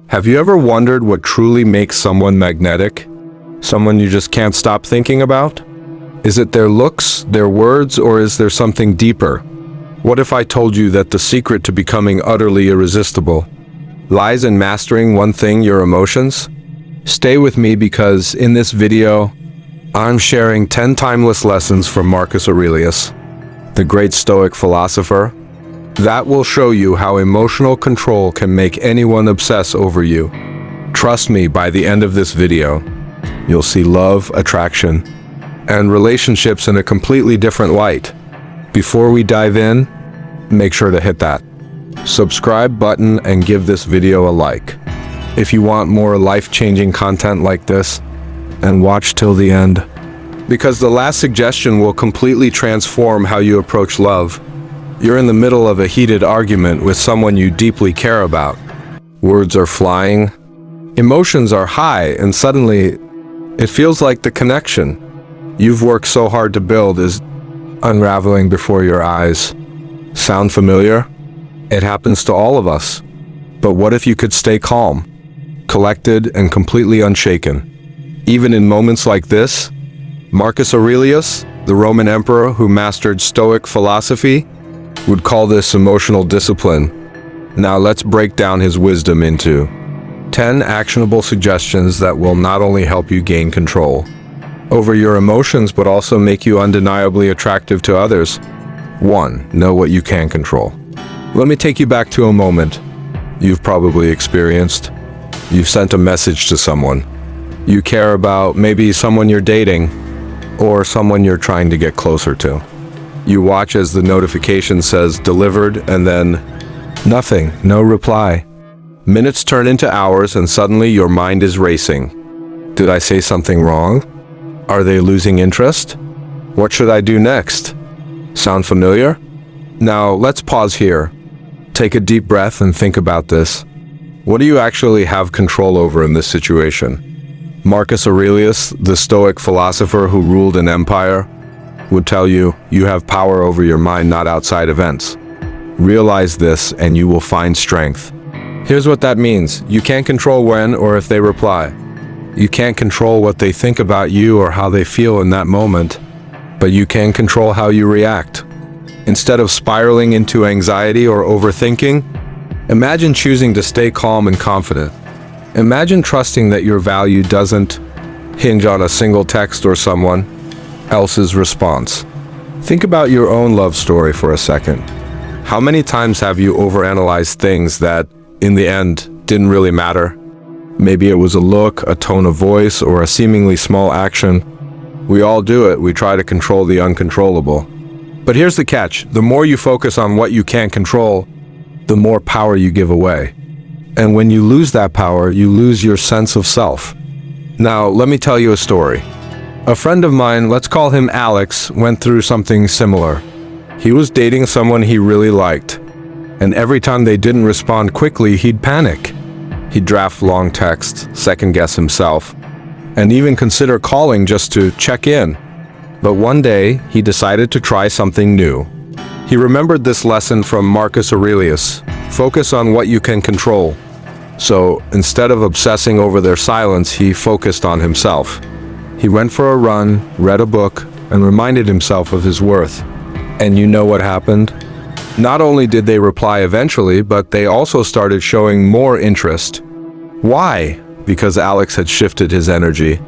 Have you ever wondered what truly makes someone magnetic? Someone you just can't stop thinking about? Is it their looks, their words, or is there something deeper? What if I told you that the secret to becoming utterly irresistible lies in mastering one thing, your emotions? Stay with me because in this video, I'm sharing 10 timeless lessons from Marcus Aurelius, the great Stoic philosopher, that will show you how emotional control can make anyone obsess over you. Trust me, by the end of this video, you'll see love, attraction, and relationships in a completely different light. Before we dive in, make sure to hit that subscribe button and give this video a like. If you want more life-changing content like this, and watch till the end, because the last suggestion will completely transform how you approach love. You're in the middle of a heated argument with someone you deeply care about. Words are flying, emotions are high, and suddenly it feels like the connection you've worked so hard to build is unraveling before your eyes. Sound familiar? It happens to all of us. But what if you could stay calm, collected, and completely unshaken? Even in moments like this, Marcus Aurelius, the Roman emperor who mastered Stoic philosophy, would call this emotional discipline. Now let's break down his wisdom into 10 actionable suggestions that will not only help you gain control over your emotions, but also make you undeniably attractive to others. 1. Know what you can control. Let me take you back to a moment you've probably experienced. You've sent a message to someone you care about, maybe someone you're dating, or someone you're trying to get closer to. You watch as the notification says delivered, and then nothing, no reply. Minutes turn into hours, and suddenly your mind is racing. Did I say something wrong? Are they losing interest? What should I do next? Sound familiar? Now, let's pause here. Take a deep breath and think about this. What do you actually have control over in this situation? Marcus Aurelius, the Stoic philosopher who ruled an empire, would tell you, you have power over your mind, not outside events. Realize this and you will find strength. Here's what that means. You can't control when or if they reply. You can't control what they think about you or how they feel in that moment, but you can control how you react. Instead of spiraling into anxiety or overthinking, imagine choosing to stay calm and confident. Imagine trusting that your value doesn't hinge on a single text or someone else's response. Think about your own love story for a second. How many times have you overanalyzed things that, in the end, didn't really matter? Maybe it was a look, a tone of voice, or a seemingly small action. We all do it. We try to control the uncontrollable. But here's the catch. The more you focus on what you can't control, the more power you give away. And when you lose that power, you lose your sense of self. Now, let me tell you a story. A friend of mine, let's call him Alex, went through something similar. He was dating someone he really liked, and every time they didn't respond quickly, he'd panic. He'd draft long texts, second-guess himself, and even consider calling just to check in. But one day, he decided to try something new. He remembered this lesson from Marcus Aurelius: focus on what you can control. So, instead of obsessing over their silence, he focused on himself. He went for a run, read a book, and reminded himself of his worth. And you know what happened? Not only did they reply eventually, but they also started showing more interest. Why? Because Alex had shifted his energy.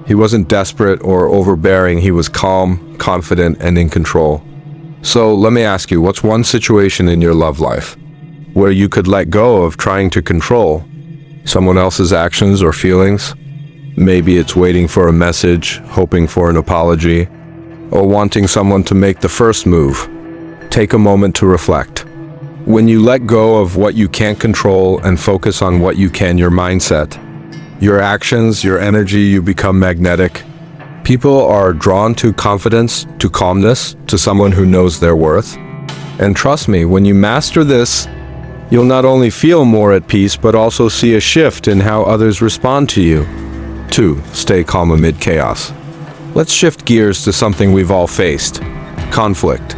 He wasn't desperate or overbearing, he was calm, confident, and in control. So let me ask you, what's one situation in your love life where you could let go of trying to control someone else's actions or feelings? Maybe it's waiting for a message, hoping for an apology, or wanting someone to make the first move. Take a moment to reflect. When you let go of what you can't control and focus on what you can, your mindset, your actions, your energy, you become magnetic. People are drawn to confidence, to calmness, to someone who knows their worth. And trust me, when you master this, you'll not only feel more at peace, but also see a shift in how others respond to you. 2. Stay calm amid chaos. Let's shift gears to something we've all faced: conflict.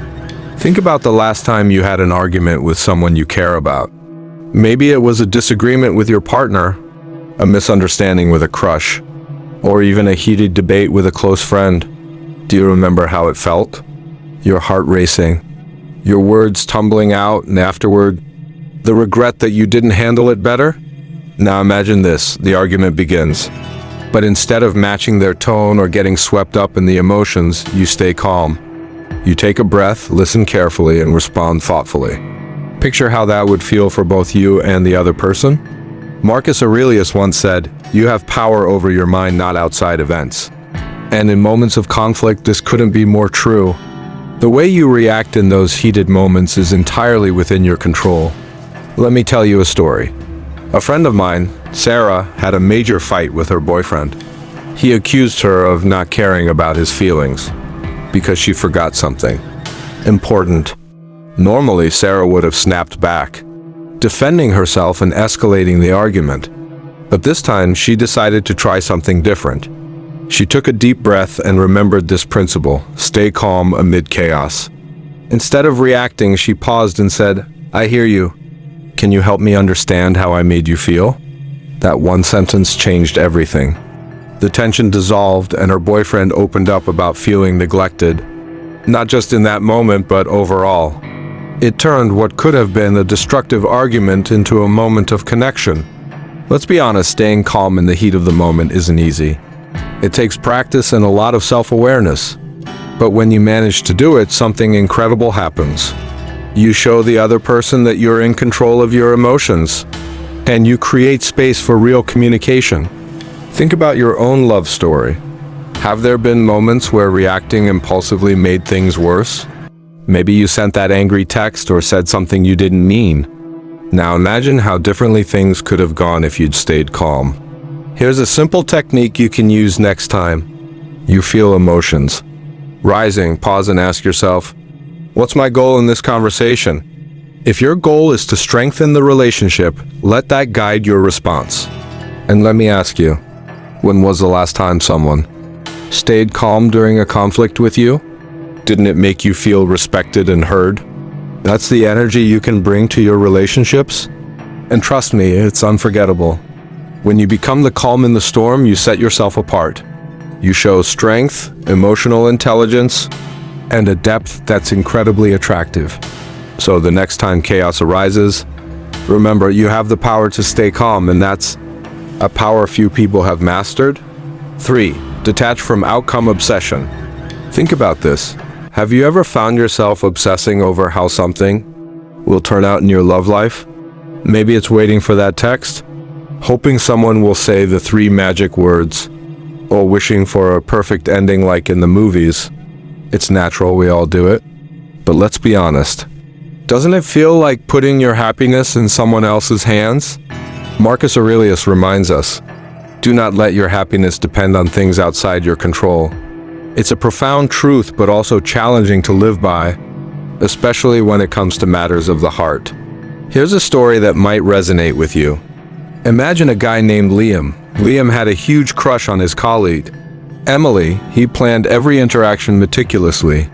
Think about the last time you had an argument with someone you care about. Maybe it was a disagreement with your partner, a misunderstanding with a crush, or even a heated debate with a close friend. Do you remember how it felt? Your heart racing, your words tumbling out, and afterward, the regret that you didn't handle it better? Now imagine this, the argument begins. But instead of matching their tone or getting swept up in the emotions, you stay calm. You take a breath, listen carefully, and respond thoughtfully. Picture how that would feel for both you and the other person. Marcus Aurelius once said, "You have power over your mind, not outside events." And in moments of conflict, this couldn't be more true. The way you react in those heated moments is entirely within your control. Let me tell you a story. A friend of mine, Sarah, had a major fight with her boyfriend. He accused her of not caring about his feelings because she forgot something important. Normally, Sarah would have snapped back, defending herself and escalating the argument. But this time, she decided to try something different. She took a deep breath and remembered this principle: stay calm amid chaos. Instead of reacting, she paused and said, "I hear you. Can you help me understand how I made you feel?" That one sentence changed everything. The tension dissolved and her boyfriend opened up about feeling neglected. Not just in that moment, but overall. It turned what could have been a destructive argument into a moment of connection. Let's be honest, staying calm in the heat of the moment isn't easy. It takes practice and a lot of self-awareness. But when you manage to do it, something incredible happens. You show the other person that you're in control of your emotions, and you create space for real communication. Think about your own love story. Have there been moments where reacting impulsively made things worse? Maybe you sent that angry text or said something you didn't mean. Now imagine how differently things could have gone if you'd stayed calm. Here's a simple technique you can use next time. You feel emotions rising, pause and ask yourself, what's my goal in this conversation? If your goal is to strengthen the relationship, let that guide your response. And let me ask you, when was the last time someone stayed calm during a conflict with you? Didn't it make you feel respected and heard? That's the energy you can bring to your relationships. And trust me, it's unforgettable. When you become the calm in the storm, you set yourself apart. You show strength, emotional intelligence, and a depth that's incredibly attractive. So the next time chaos arises, remember you have the power to stay calm, and that's a power few people have mastered. 3. Detach from outcome obsession. Think about this. Have you ever found yourself obsessing over how something will turn out in your love life? Maybe it's waiting for that text, hoping someone will say the 3 magic words, or wishing for a perfect ending like in the movies. It's natural, we all do it. But let's be honest. Doesn't it feel like putting your happiness in someone else's hands? Marcus Aurelius reminds us, do not let your happiness depend on things outside your control. It's a profound truth, but also challenging to live by, especially when it comes to matters of the heart. Here's a story that might resonate with you. Imagine a guy named Liam. Liam had a huge crush on his colleague, Emily. He planned every interaction meticulously,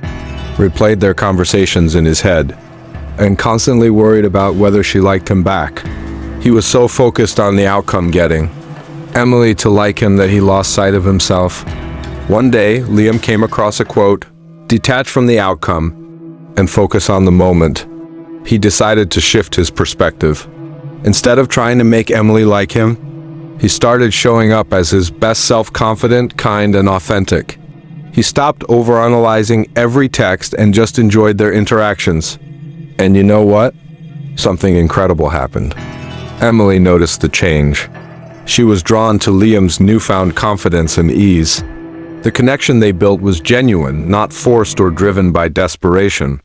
replayed their conversations in his head, and constantly worried about whether she liked him back. He was so focused on the outcome, getting Emily to like him, that he lost sight of himself. One day, Liam came across a quote, "Detach from the outcome and focus on the moment." He decided to shift his perspective. Instead of trying to make Emily like him, he started showing up as his best self, confident, kind, and authentic. He stopped overanalyzing every text and just enjoyed their interactions. And you know what? Something incredible happened. Emily noticed the change. She was drawn to Liam's newfound confidence and ease. The connection they built was genuine, not forced or driven by desperation.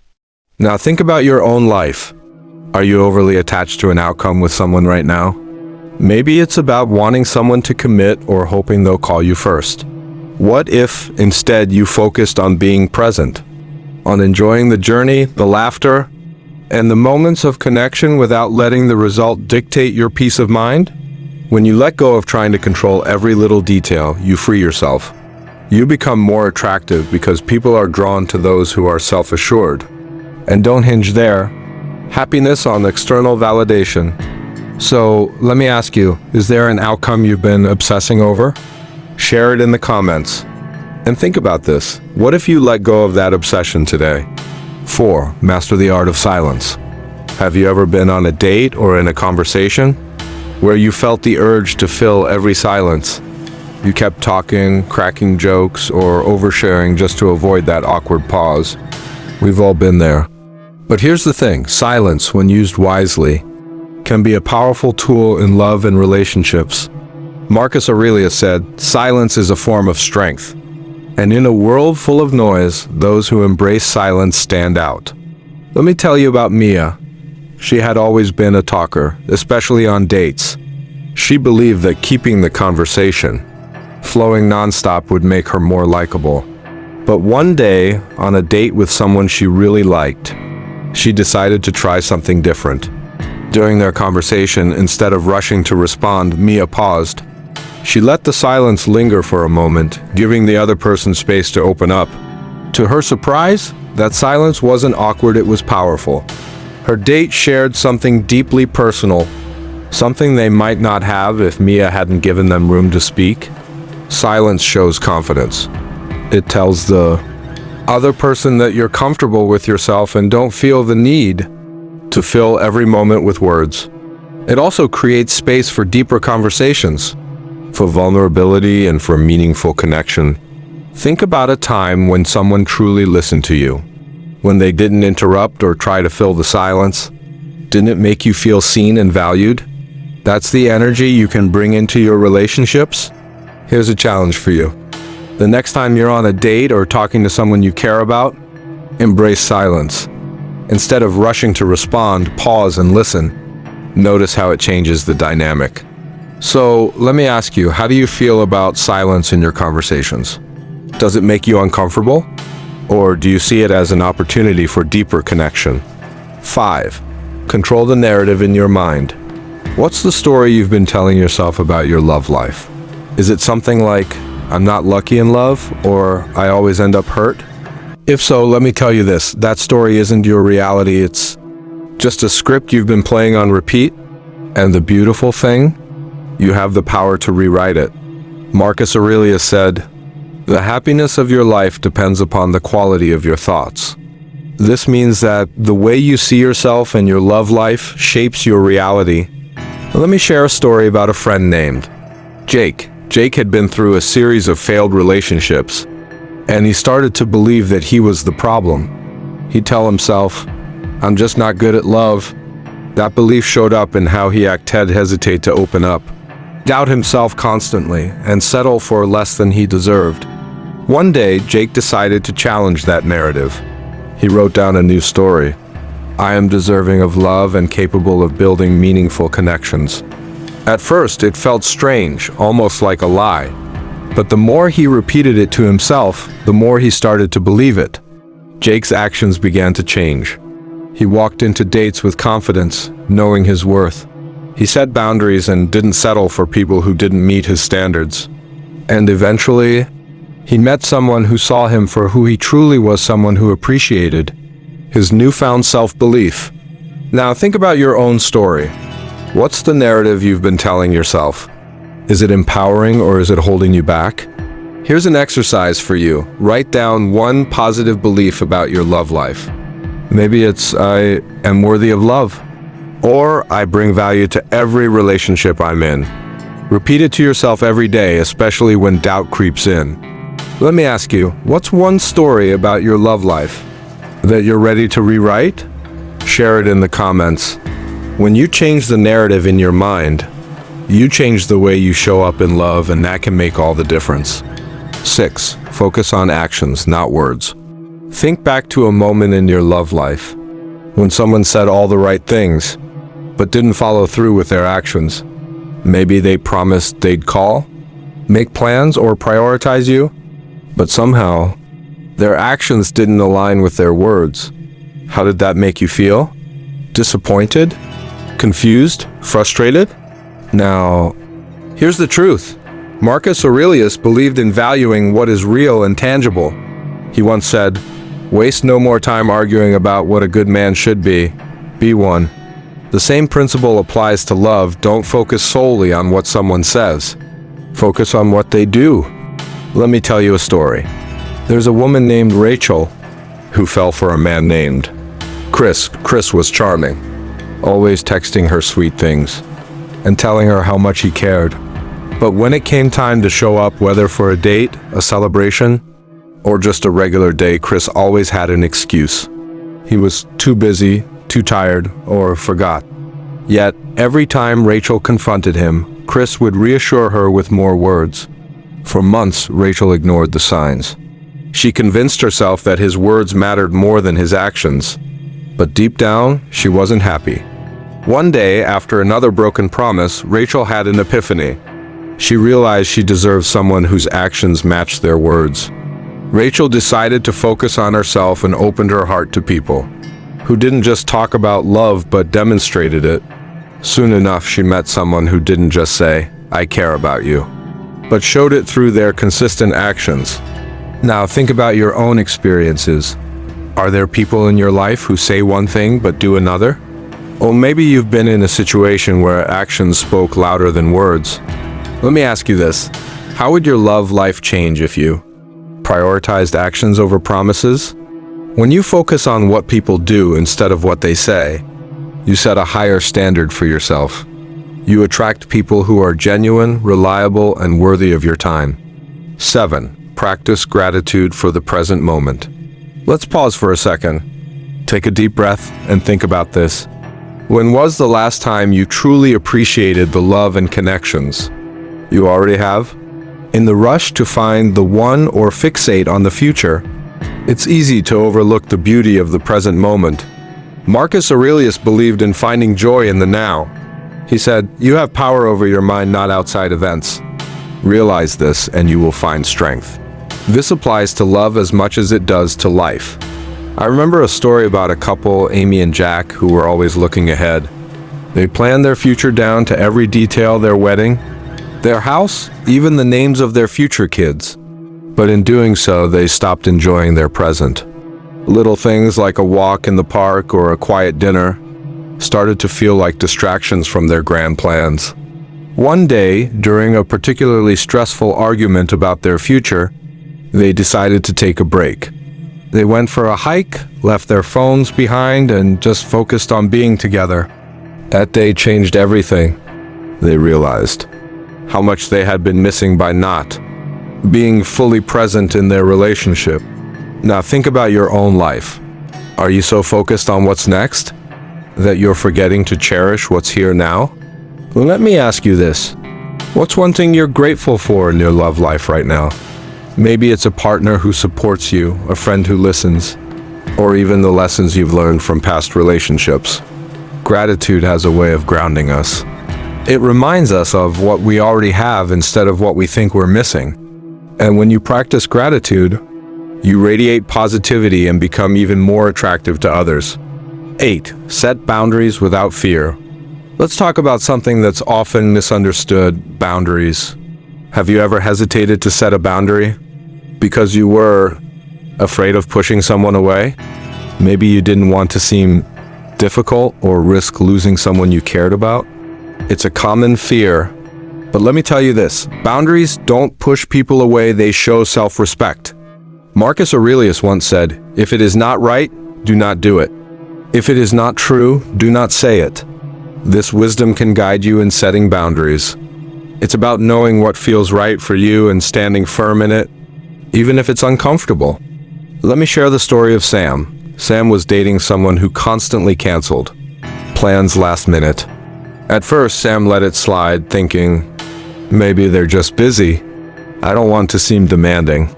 Now think about your own life. Are you overly attached to an outcome with someone right now? Maybe it's about wanting someone to commit or hoping they'll call you first. What if instead you focused on being present, on enjoying the journey, the laughter, and the moments of connection without letting the result dictate your peace of mind? When you let go of trying to control every little detail, you free yourself. You become more attractive because people are drawn to those who are self-assured. And don't hinge their happiness on external validation. So, let me ask you, is there an outcome you've been obsessing over? Share it in the comments. And think about this. What if you let go of that obsession today? 4. Master the art of silence. Have you ever been on a date or in a conversation where you felt the urge to fill every silence? You kept talking, cracking jokes, or oversharing just to avoid that awkward pause. We've all been there. But here's the thing, silence, when used wisely, can be a powerful tool in love and relationships. Marcus Aurelius said, "Silence is a form of strength." And in a world full of noise, those who embrace silence stand out. Let me tell you about Mia. She had always been a talker, especially on dates. She believed that keeping the conversation flowing nonstop would make her more likable. But one day, on a date with someone she really liked, she decided to try something different. During their conversation, instead of rushing to respond, Mia paused. She let the silence linger for a moment, giving the other person space to open up. To her surprise, that silence wasn't awkward, it was powerful. Her date shared something deeply personal, something they might not have if Mia hadn't given them room to speak. Silence shows confidence. It tells the other person that you're comfortable with yourself and don't feel the need to fill every moment with words. It also creates space for deeper conversations, for vulnerability and for meaningful connection. Think about a time when someone truly listened to you, when they didn't interrupt or try to fill the silence. Didn't it make you feel seen and valued? That's the energy you can bring into your relationships. Here's a challenge for you. The next time you're on a date or talking to someone you care about, embrace silence. Instead of rushing to respond, pause and listen. Notice how it changes the dynamic. So, let me ask you, how do you feel about silence in your conversations? Does it make you uncomfortable? Or do you see it as an opportunity for deeper connection? 5. Control the narrative in your mind. What's the story you've been telling yourself about your love life? Is it something like, "I'm not lucky in love," or "I always end up hurt"? If so, let me tell you this, that story isn't your reality, it's just a script you've been playing on repeat. And the beautiful thing, you have the power to rewrite it. Marcus Aurelius said, "The happiness of your life depends upon the quality of your thoughts." This means that the way you see yourself and your love life shapes your reality. Let me share a story about a friend named Jake. Jake had been through a series of failed relationships, and he started to believe that he was the problem. He'd tell himself, "I'm just not good at love." That belief showed up in how he acted, hesitate to open up, doubt himself constantly, and settle for less than he deserved. One day, Jake decided to challenge that narrative. He wrote down a new story. "I am deserving of love and capable of building meaningful connections." At first, it felt strange, almost like a lie. But the more he repeated it to himself, the more he started to believe it. Jake's actions began to change. He walked into dates with confidence, knowing his worth. He set boundaries and didn't settle for people who didn't meet his standards. And eventually, he met someone who saw him for who he truly was, someone who appreciated his newfound self-belief. Now think about your own story. What's the narrative you've been telling yourself? Is it empowering or is it holding you back? Here's an exercise for you. Write down one positive belief about your love life. Maybe it's, "I am worthy of love," or "I bring value to every relationship I'm in." Repeat it to yourself every day, especially when doubt creeps in. Let me ask you, what's one story about your love life that you're ready to rewrite? Share it in the comments. When you change the narrative in your mind, you change the way you show up in love, and that can make all the difference. 6. Focus on actions, not words. Think back to a moment in your love life when someone said all the right things, but didn't follow through with their actions. Maybe they promised they'd call, make plans, or prioritize you, but somehow their actions didn't align with their words. How did that make you feel? Disappointed? Confused? Frustrated? Now, here's the truth. Marcus Aurelius believed in valuing what is real and tangible. He once said, "Waste no more time arguing about what a good man should be. Be one." The same principle applies to love. Don't focus solely on what someone says. Focus on what they do. Let me tell you a story. There's a woman named Rachel who fell for a man named Chris. Chris was charming, always texting her sweet things and telling her how much he cared. But when it came time to show up, whether for a date, a celebration, or just a regular day, Chris always had an excuse. He was too busy, too tired, or forgot. Yet, every time Rachel confronted him, Chris would reassure her with more words. For months, Rachel ignored the signs. She convinced herself that his words mattered more than his actions. But deep down, she wasn't happy. One day, after another broken promise, Rachel had an epiphany. She realized she deserved someone whose actions matched their words. Rachel decided to focus on herself and opened her heart to people who didn't just talk about love but demonstrated it. Soon enough, she met someone who didn't just say, "I care about you," but showed it through their consistent actions. Now think about your own experiences. Are there people in your life who say one thing but do another? Or maybe you've been in a situation where actions spoke louder than words. Let me ask you this. How would your love life change if you prioritized actions over promises? When you focus on what people do instead of what they say, you set a higher standard for yourself. You attract people who are genuine, reliable, and worthy of your time. 7. Practice gratitude for the present moment. Let's pause for a second. Take a deep breath and think about this. When was the last time you truly appreciated the love and connections you already have? In the rush to find the one or fixate on the future, it's easy to overlook the beauty of the present moment. Marcus Aurelius believed in finding joy in the now. He said, "You have power over your mind, not outside events. Realize this and you will find strength." This applies to love as much as it does to life. I remember a story about a couple, Amy and Jack, who were always looking ahead. They planned their future down to every detail: their wedding, their house, even the names of their future kids. But in doing so, they stopped enjoying their present. Little things like a walk in the park or a quiet dinner started to feel like distractions from their grand plans. One day, during a particularly stressful argument about their future, they decided to take a break. They went for a hike, left their phones behind, and just focused on being together. That day changed everything. They realized how much they had been missing by not being fully present in their relationship. Now think about your own life. Are you so focused on what's next that you're forgetting to cherish what's here now? Well, let me ask you this. What's one thing you're grateful for in your love life right now? Maybe it's a partner who supports you, a friend who listens, or even the lessons you've learned from past relationships. Gratitude has a way of grounding us. It reminds us of what we already have instead of what we think we're missing. And when you practice gratitude, you radiate positivity and become even more attractive to others. 8. Set boundaries without fear. Let's talk about something that's often misunderstood: boundaries. Have you ever hesitated to set a boundary because you were afraid of pushing someone away? Maybe you didn't want to seem difficult or risk losing someone you cared about. It's a common fear, but let me tell you this: boundaries don't push people away, they show self-respect. Marcus Aurelius once said, "If it is not right, do not do it. If it is not true, do not say it." This wisdom can guide you in setting boundaries. It's about knowing what feels right for you and standing firm in it, even if it's uncomfortable. Let me share the story of Sam. Sam was dating someone who constantly canceled plans last minute. At first, Sam let it slide, thinking, maybe they're just busy. I don't want to seem demanding.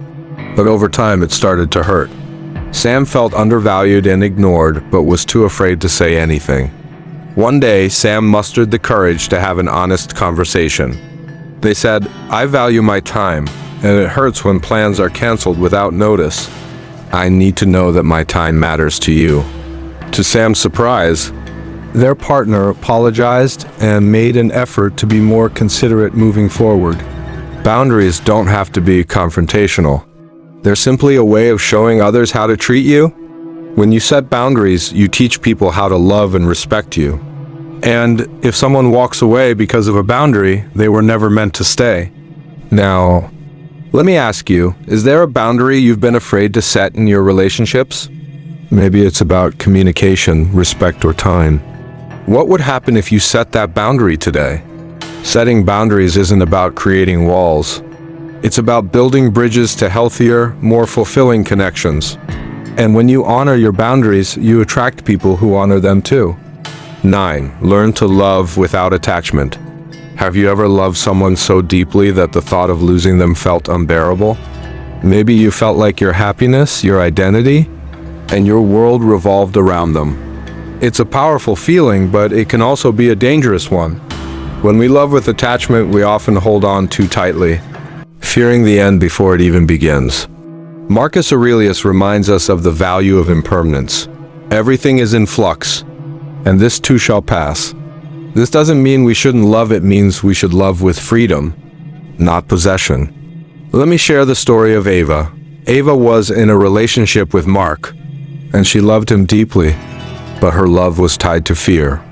But over time, it started to hurt. Sam felt undervalued and ignored, but was too afraid to say anything. One day, Sam mustered the courage to have an honest conversation. They said, "I value my time, and it hurts when plans are canceled without notice. I need to know that my time matters to you." To Sam's surprise, their partner apologized and made an effort to be more considerate moving forward. Boundaries don't have to be confrontational. They're simply a way of showing others how to treat you. When you set boundaries, you teach people how to love and respect you. And if someone walks away because of a boundary, they were never meant to stay. Now, let me ask you, is there a boundary you've been afraid to set in your relationships? Maybe it's about communication, respect, or time. What would happen if you set that boundary today? Setting boundaries isn't about creating walls. It's about building bridges to healthier, more fulfilling connections. And when you honor your boundaries, you attract people who honor them too. 9. Learn to love without attachment. Have you ever loved someone so deeply that the thought of losing them felt unbearable? Maybe you felt like your happiness, your identity, and your world revolved around them. It's a powerful feeling, but it can also be a dangerous one. When we love with attachment, we often hold on too tightly, fearing the end before it even begins. Marcus Aurelius reminds us of the value of impermanence. Everything is in flux, and this too shall pass. This doesn't mean we shouldn't love, it means we should love with freedom, not possession. Let me share the story of Ava. Ava was in a relationship with Mark, and she loved him deeply, but her love was tied to fear.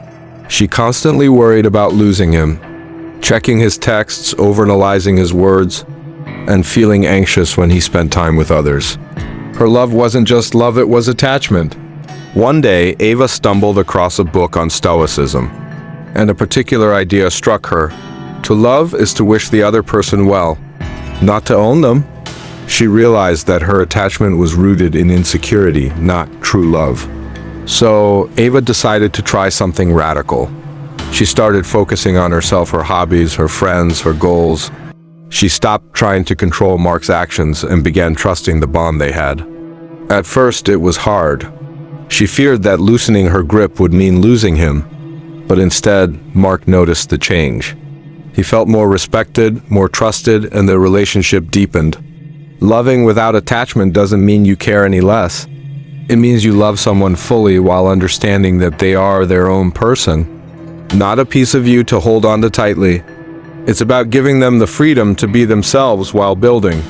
She constantly worried about losing him, checking his texts, overanalyzing his words, and feeling anxious when he spent time with others. Her love wasn't just love, it was attachment. One day, Ava stumbled across a book on Stoicism, and a particular idea struck her. To love is to wish the other person well, not to own them. She realized that her attachment was rooted in insecurity, not true love. So, Ava decided to try something radical. She started focusing on herself, her hobbies, her friends, her goals. She stopped trying to control Mark's actions and began trusting the bond they had. At first, it was hard. She feared that loosening her grip would mean losing him, but instead, Mark noticed the change. He felt more respected, more trusted, and the relationship deepened. Loving without attachment doesn't mean you care any less. It means you love someone fully while understanding that they are their own person, not a piece of you to hold on to tightly. It's about giving them the freedom to be themselves while building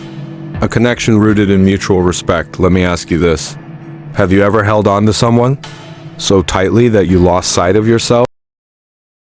a connection rooted in mutual respect. Let me ask you this. Have you ever held on to someone so tightly that you lost sight of yourself?